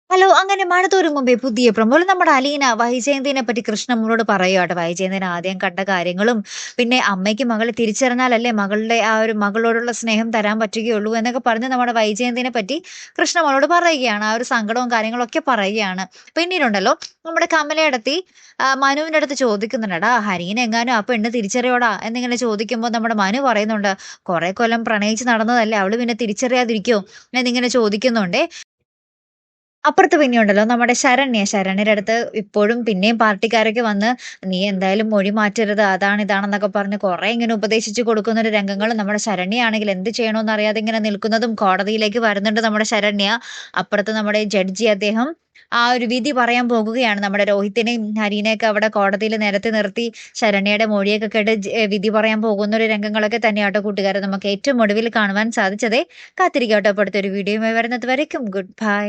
Hello! അങ്ങനെ മഴ തോരും മുമ്പേ പുതിയ പ്രൊമോയിൽ നമ്മുടെ അലീന വൈജയന്തിനെ പറ്റി കൃഷ്ണമ്മോനോട് പറയുവാട്ടോ. വൈജയന്തിൻ ആദ്യം കണ്ട കാര്യങ്ങളും, പിന്നെ അമ്മയ്ക്ക് മകളെ തിരിച്ചറിഞ്ഞാലല്ലേ മകളുടെ ആ ഒരു മകളോടുള്ള സ്നേഹം തരാൻ പറ്റുകയുള്ളൂ എന്നൊക്കെ പറഞ്ഞ് നമ്മുടെ വൈജയന്തിനെ പറ്റി കൃഷ്ണമ്മോനോട് പറയുകയാണ്. ആ ഒരു സങ്കടവും കാര്യങ്ങളൊക്കെ പറയുകയാണ്. പിന്നീടുണ്ടല്ലോ നമ്മുടെ കമലയെടത്തി മനുവിന്റെ അടുത്ത് ചോദിക്കുന്നുണ്ട്, "എടാ ഹരീനെ എങ്ങാനും ആ പെണ്ണ് തിരിച്ചറിയോടാ?" എന്നിങ്ങനെ ചോദിക്കുമ്പോൾ നമ്മുടെ മനു പറയുന്നുണ്ട്, "കുറെ കൊല്ലം പ്രണയിച്ച് നടന്നതല്ലേ അവള് പിന്നെ തിരിച്ചറിയാതിരിക്കോ?" എന്നിങ്ങനെ ചോദിക്കുന്നുണ്ടേ. അപ്പുറത്ത് പിന്നെയുണ്ടല്ലോ നമ്മുടെ ശരണ്യയുടെ അടുത്ത് ഇപ്പോഴും പിന്നെയും പാർട്ടിക്കാരൊക്കെ വന്ന് "നീ എന്തായാലും മൊഴി മാറ്റരുത്. അതാണ് ഇതാണെന്നൊക്കെ പറഞ്ഞ് കുറെ ഇങ്ങനെ ഉപദേശിച്ചു കൊടുക്കുന്ന ഒരു രംഗങ്ങളും നമ്മുടെ ശരണ്യയാണെങ്കിൽ എന്ത് ചെയ്യണമെന്ന് അറിയാതെ ഇങ്ങനെ നിൽക്കുന്നതും കോടതിയിലേക്ക് വരുന്നുണ്ട് നമ്മുടെ ശരണ്യ. അപ്പുറത്ത് നമ്മുടെ ജഡ്ജി അദ്ദേഹം ആ ഒരു വിധി പറയാൻ പോകുകയാണ്. നമ്മുടെ രോഹിത്തിനെയും ഹരീനെയൊക്കെ അവിടെ കോടതിയിൽ നിരത്തി നിർത്തി ശരണ്യയുടെ മൊഴിയൊക്കെ കേട്ട് വിധി പറയാൻ പോകുന്ന ഒരു രംഗങ്ങളൊക്കെ തന്നെയാട്ടോ കൂട്ടുകാരെ നമുക്ക് ഏറ്റവും ഒടുവിൽ കാണുവാൻ സാധിച്ചതേ. കാത്തിരിക്കാട്ടോ അടുത്തൊരു വീഡിയോയുമായി വരുന്നത് വരയ്ക്കും ഗുഡ് ബൈ.